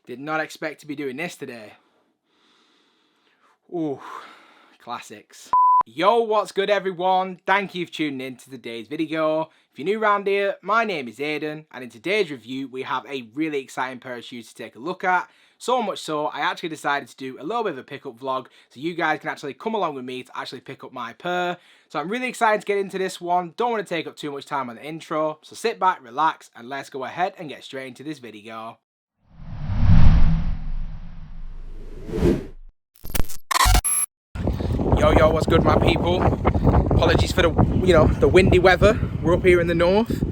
Did not expect to be doing this today. Ooh, classics. Yo, what's good everyone? Thank you for tuning in to today's video. If you're new around here, my name is Aiden, and in today's review we have a really exciting pair of shoes to take a look at. So much so, I actually decided to do a little bit of a pickup vlog so you guys can actually come along with me to actually pick up my pair. So I'm really excited to get into this one. Don't want to take up too much time on the intro, so sit back, relax, and let's go ahead and get straight into this video. Yo, what's good my people? Apologies for the windy weather. We're up here in the north.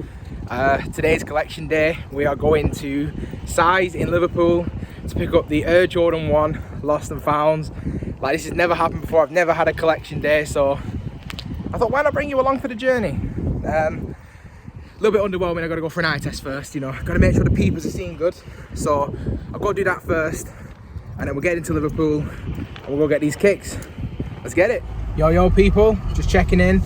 Today's collection day. We are going to Size in Liverpool to pick up the Air Jordan 1 Lost and Founds. Like, this has never happened before. I've never had a collection day, so I thought, why not bring you along for the journey? A little bit underwhelming. I got to go for an eye test first. Got to make sure the peepers are seeing good. So I'll go do that first, and then we'll get into Liverpool and we'll go get these kicks. Let's get it. Yo people, just checking in.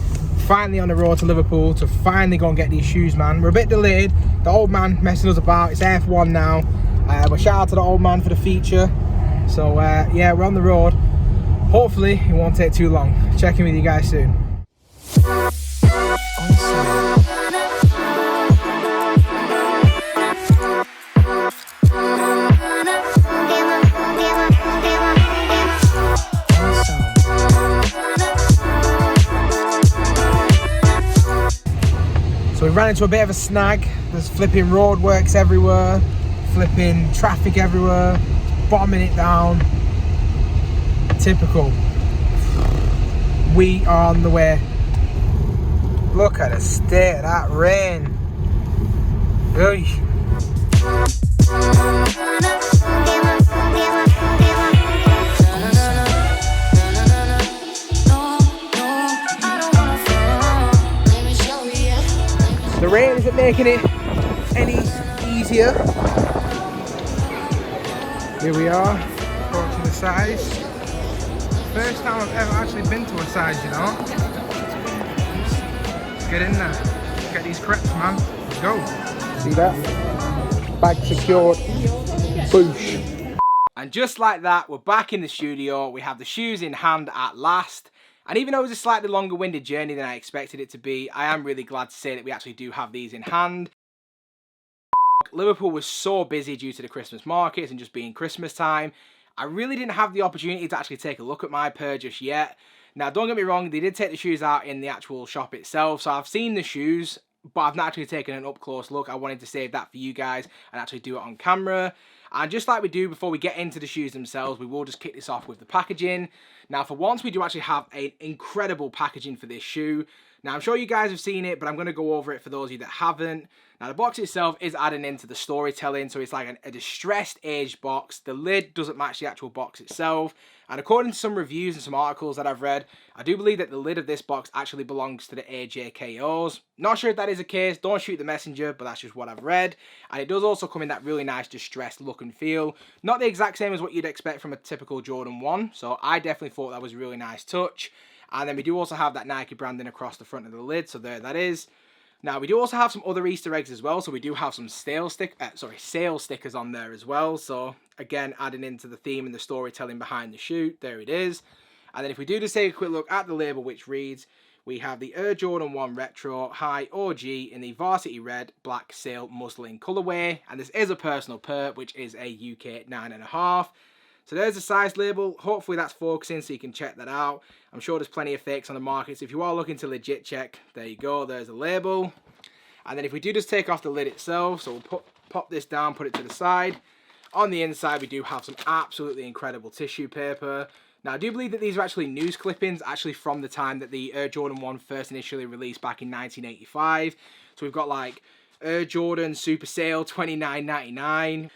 Finally on the road to Liverpool to finally go and get these shoes, man. We're a bit delayed. The old man messing us about. It's F1 now. But shout out to the old man for the feature. So yeah, we're on the road. Hopefully it won't take too long. Check in with you guys soon. So we ran into a bit of a snag. There's flipping roadworks everywhere, flipping traffic everywhere, bombing it down. Typical. We are on the way. Look at the state of that rain. Oy. The rain isn't making it any easier. Here we are, approaching the Size. First time I've ever actually been to a Size, Let's get in there. Let's get these crepes, man. Let's go. See that? Bag secured. Boosh. And just like that, we're back in the studio. We have the shoes in hand at last. And even though it was a slightly longer winded journey than I expected it to be, I am really glad to say that we actually do have these in hand. Liverpool was so busy due to the Christmas markets and just being Christmas time. I really didn't have the opportunity to actually take a look at my pair just yet. Now, don't get me wrong, they did take the shoes out in the actual shop itself, so I've seen the shoes, but I've not actually taken an up-close look. I wanted to save that for you guys and actually do it on camera. And just like we do before we get into the shoes themselves, we will just kick this off with the packaging. Now, for once, we do actually have an incredible packaging for this shoe. Now, I'm sure you guys have seen it, but I'm going to go over it for those of you that haven't. Now, the box itself is adding into the storytelling, so it's like a distressed aged box. The lid doesn't match the actual box itself. And according to some reviews and some articles that I've read, I do believe that the lid of this box actually belongs to the AJKOs. Not sure if that is the case, don't shoot the messenger, but that's just what I've read. And it does also come in that really nice distressed look and feel. Not the exact same as what you'd expect from a typical Jordan 1, so I definitely thought that was a really nice touch. And then we do also have that Nike branding across the front of the lid, so there that is. Now, we do also have some other Easter eggs as well, so we do have some sale stickers on there as well. So, again, adding into the theme and the storytelling behind the shoe. There it is. And then if we do just take a quick look at the label, which reads, we have the Air Jordan 1 Retro High OG in the Varsity Red Black Sail Muslin colourway. And this is a personal pair, which is a UK 9.5. So there's the Size label. Hopefully that's focusing so you can check that out. I'm sure there's plenty of fakes on the market. So if you are looking to legit check, there you go. There's the label. And then if we do just take off the lid itself, so we'll pop this down, put it to the side. On the inside, we do have some absolutely incredible tissue paper. Now, I do believe that these are actually news clippings, actually from the time that the Air Jordan 1 first initially released back in 1985. So we've got like Air Jordan Super Sale $29.99.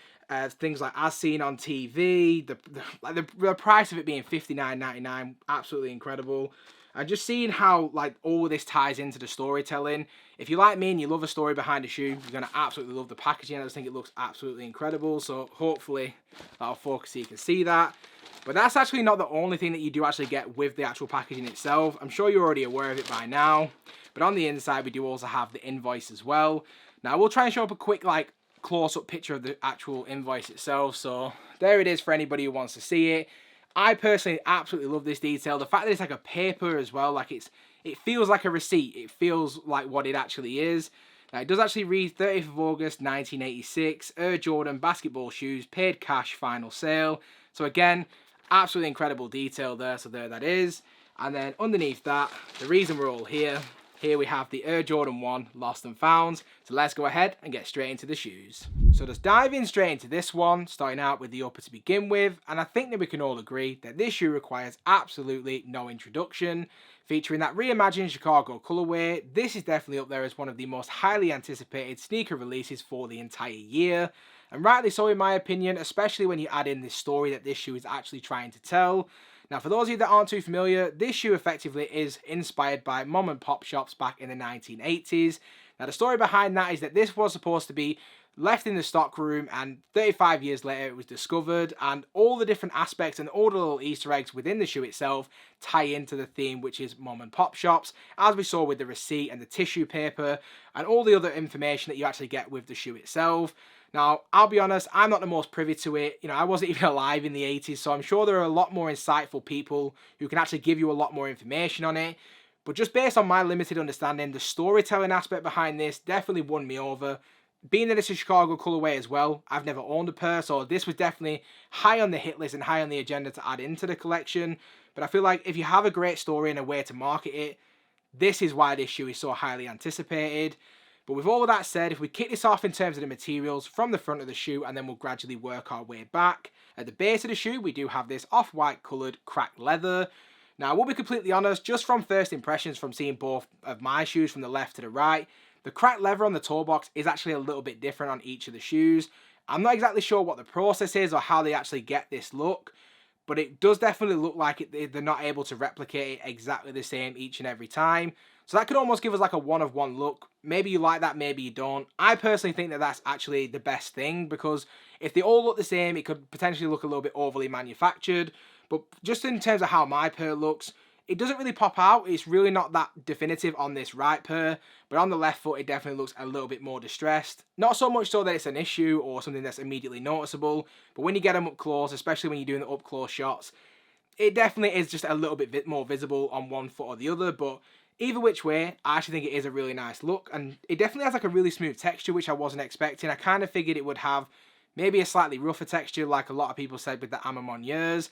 Things like As Seen on TV, the price of it being $59.99, absolutely incredible. And just seeing how like all this ties into the storytelling. If you like me and you love a story behind a shoe, you're going to absolutely love the packaging. I just think it looks absolutely incredible. So hopefully that'll focus so you can see that. But that's actually not the only thing that you do actually get with the actual packaging itself. I'm sure you're already aware of it by now. But on the inside, we do also have the invoice as well. Now, we'll try and show up a quick, like, close-up picture of the actual invoice itself. So there it is for anybody who wants to see it. I personally absolutely love this detail. The fact that it's like a paper as well, like it feels like a receipt. It feels like what it actually is. Now, it does actually read 30th of August 1986, Air Jordan basketball shoes, paid cash, final sale. So again, absolutely incredible detail there. So there that is. And then underneath that, the reason we're all here we have the Air Jordan 1 Lost and Found. So let's go ahead and get straight into the shoes. So just diving straight into this one, starting out with the upper to begin with. And I think that we can all agree that this shoe requires absolutely no introduction. Featuring that reimagined Chicago colorway, this is definitely up there as one of the most highly anticipated sneaker releases for the entire year. And rightly so in my opinion, especially when you add in this story that this shoe is actually trying to tell. Now, for those of you that aren't too familiar, this shoe effectively is inspired by mom and pop shops back in the 1980s. Now, the story behind that is that this was supposed to be left in the stock room, and 35 years later it was discovered, and all the different aspects and all the little Easter eggs within the shoe itself tie into the theme, which is mom and pop shops, as we saw with the receipt and the tissue paper and all the other information that you actually get with the shoe itself. Now, I'll be honest, I'm not the most privy to it. You know, I wasn't even alive in the 80s, so I'm sure there are a lot more insightful people who can actually give you a lot more information on it. But just based on my limited understanding, the storytelling aspect behind this definitely won me over. Being that it's a Chicago colorway as well, I've never owned a pair, so this was definitely high on the hit list and high on the agenda to add into the collection. But I feel like if you have a great story and a way to market it, this is why this shoe is so highly anticipated. But with all of that said, if we kick this off in terms of the materials from the front of the shoe, and then we'll gradually work our way back. At the base of the shoe, we do have this off-white coloured cracked leather. Now, I will be completely honest, just from first impressions from seeing both of my shoes from the left to the right, the cracked leather on the toe box is actually a little bit different on each of the shoes. I'm not exactly sure what the process is or how they actually get this look, but it does definitely look like they're not able to replicate it exactly the same each and every time. So that could almost give us like a one-of-one look. Maybe you like that, maybe you don't. I personally think that that's actually the best thing, because if they all look the same, it could potentially look a little bit overly manufactured. But just in terms of how my pair looks, it doesn't really pop out. It's really not that definitive on this right pair, but on the left foot, it definitely looks a little bit more distressed. Not so much so that it's an issue or something that's immediately noticeable, but when you get them up close, especially when you're doing the up-close shots, it definitely is just a little bit more visible on one foot or the other. But either which way, I actually think it is a really nice look, and it definitely has like a really smooth texture, which I wasn't expecting. I kind of figured it would have maybe a slightly rougher texture, like a lot of people said with the Amamon.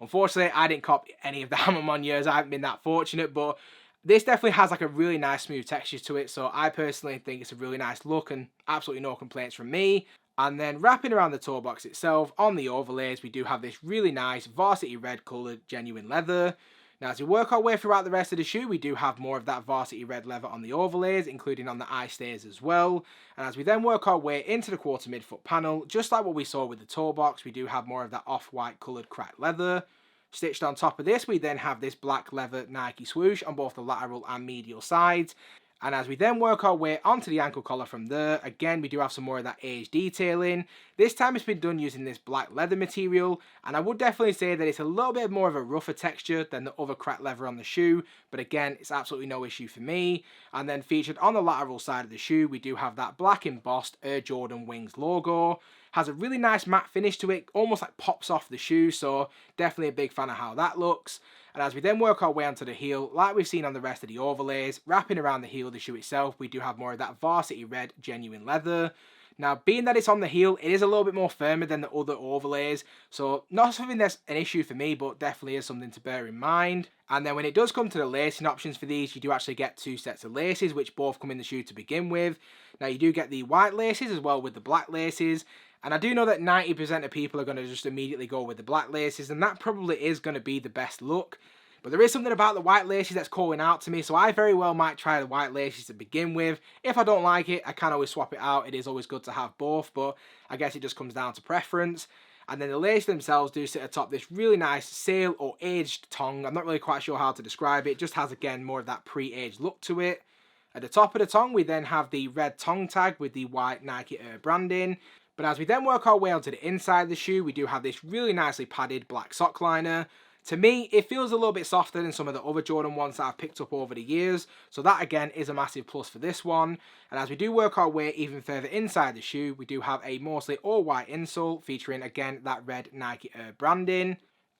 Unfortunately, I didn't cop any of the Amamon. I haven't been that fortunate, but this definitely has like a really nice smooth texture to it, so I personally think it's a really nice look, and absolutely no complaints from me. And then wrapping around the toe box itself, on the overlays, we do have this really nice varsity red coloured genuine leather. Now, as we work our way throughout the rest of the shoe, we do have more of that varsity red leather on the overlays, including on the eye stays as well. And as we then work our way into the quarter midfoot panel, just like what we saw with the toe box, we do have more of that off-white coloured cracked leather. Stitched on top of this, we then have this black leather Nike swoosh on both the lateral and medial sides. And as we then work our way onto the ankle collar from there, again, we do have some more of that age detailing. This time it's been done using this black leather material, and I would definitely say that it's a little bit more of a rougher texture than the other cracked leather on the shoe, but again, it's absolutely no issue for me. And then featured on the lateral side of the shoe, we do have that black embossed Air Jordan Wings logo. Has a really nice matte finish to it, almost like pops off the shoe, so definitely a big fan of how that looks. And as we then work our way onto the heel, like we've seen on the rest of the overlays, wrapping around the heel of the shoe itself, we do have more of that varsity red genuine leather. Now, being that it's on the heel, it is a little bit more firmer than the other overlays, so not something that's an issue for me, but definitely is something to bear in mind. And then when it does come to the lacing options for these, you do actually get two sets of laces, which both come in the shoe to begin with. Now, you do get the white laces as well with the black laces. And I do know that 90% of people are going to just immediately go with the black laces, and that probably is going to be the best look. But there is something about the white laces that's calling out to me, so I very well might try the white laces to begin with. If I don't like it, I can always swap it out. It is always good to have both, but I guess it just comes down to preference. And then the laces themselves do sit atop this really nice sail or aged tongue. I'm not really quite sure how to describe it. It just has, again, more of that pre-aged look to it. At the top of the tongue, we then have the red tongue tag with the white Nike Air branding. But as we then work our way onto the inside of the shoe, we do have this really nicely padded black sock liner. To me, it feels a little bit softer than some of the other Jordan 1s that I've picked up over the years, so that again is a massive plus for this one. And as we do work our way even further inside the shoe, we do have a mostly all white insole featuring again that red Nike Air branding.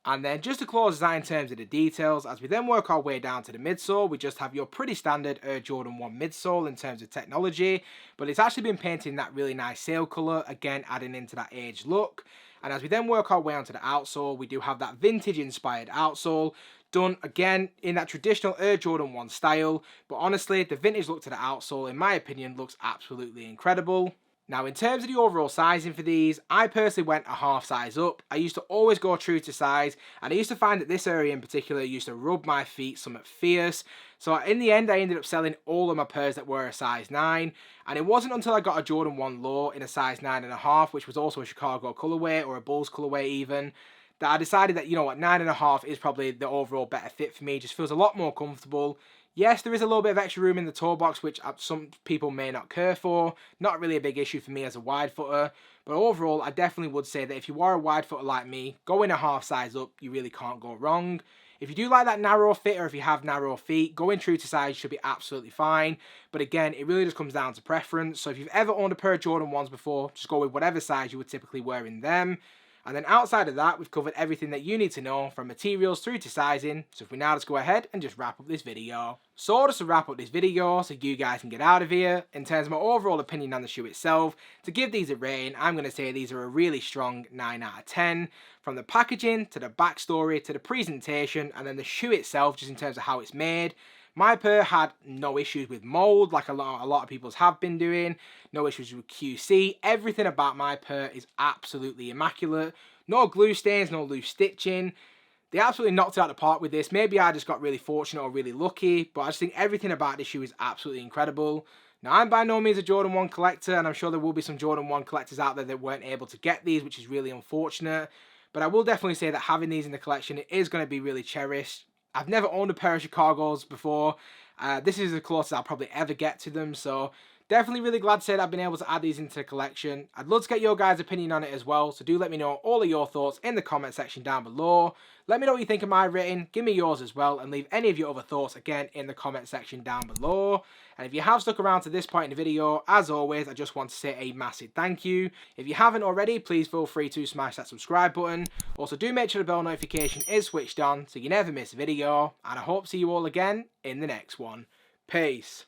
And then just to close that in terms of the details, as we then work our way down to the midsole, we just have your pretty standard Air Jordan 1 midsole in terms of technology, but it's actually been painted in that really nice sail colour, again adding into that aged look. And as we then work our way onto the outsole, we do have that vintage inspired outsole, done again in that traditional Air Jordan 1 style, but honestly, the vintage look to the outsole, in my opinion, looks absolutely incredible. Now, in terms of the overall sizing for these, I personally went a half size up. I used to always go true to size, and I used to find that this area in particular used to rub my feet somewhat fierce. So in the end, I ended up selling all of my pairs that were a size 9, and it wasn't until I got a Jordan 1 low in a size 9.5, which was also a Chicago colorway, or a Bulls colorway even, that I decided that, you know what, 9.5 is probably the overall better fit for me. It just feels a lot more comfortable. Yes, there is a little bit of extra room in the toe box, which some people may not care for. Not really a big issue for me as a wide footer. But overall, I definitely would say that if you are a wide footer like me, going a half size up, you really can't go wrong. If you do like that narrow fit, or if you have narrow feet, going true to size should be absolutely fine. But again, it really just comes down to preference. So if you've ever owned a pair of Jordan 1s before, just go with whatever size you would typically wear in them. And then outside of that, we've covered everything that you need to know from materials through to sizing. So if we now just go ahead and just wrap up this video. So just to wrap up this video so you guys can get out of here, in terms of my overall opinion on the shoe itself, to give these a rating, I'm going to say these are a really strong 9 out of 10. From the packaging, to the backstory, to the presentation, and then the shoe itself, just in terms of how it's made. My pair had no issues with mold, like a lot of people's have been doing. No issues with QC. Everything about my pair is absolutely immaculate. No glue stains, no loose stitching. They absolutely knocked it out of the park with this. Maybe I just got really fortunate or really lucky, but I just think everything about this shoe is absolutely incredible. Now, I'm by no means a Jordan 1 collector, and I'm sure there will be some Jordan 1 collectors out there that weren't able to get these, which is really unfortunate. But I will definitely say that having these in the collection, it is going to be really cherished. I've never owned a pair of Chicagos before. This is the closest I'll probably ever get to them, so definitely really glad to say that I've been able to add these into the collection. I'd love to get your guys' opinion on it as well, so do let me know all of your thoughts in the comment section down below. Let me know what you think of my rating, give me yours as well, and leave any of your other thoughts again in the comment section down below. And if you have stuck around to this point in the video, as always, I just want to say a massive thank you. If you haven't already, please feel free to smash that subscribe button. Also, do make sure the bell notification is switched on so you never miss a video. And I hope to see you all again in the next one. Peace.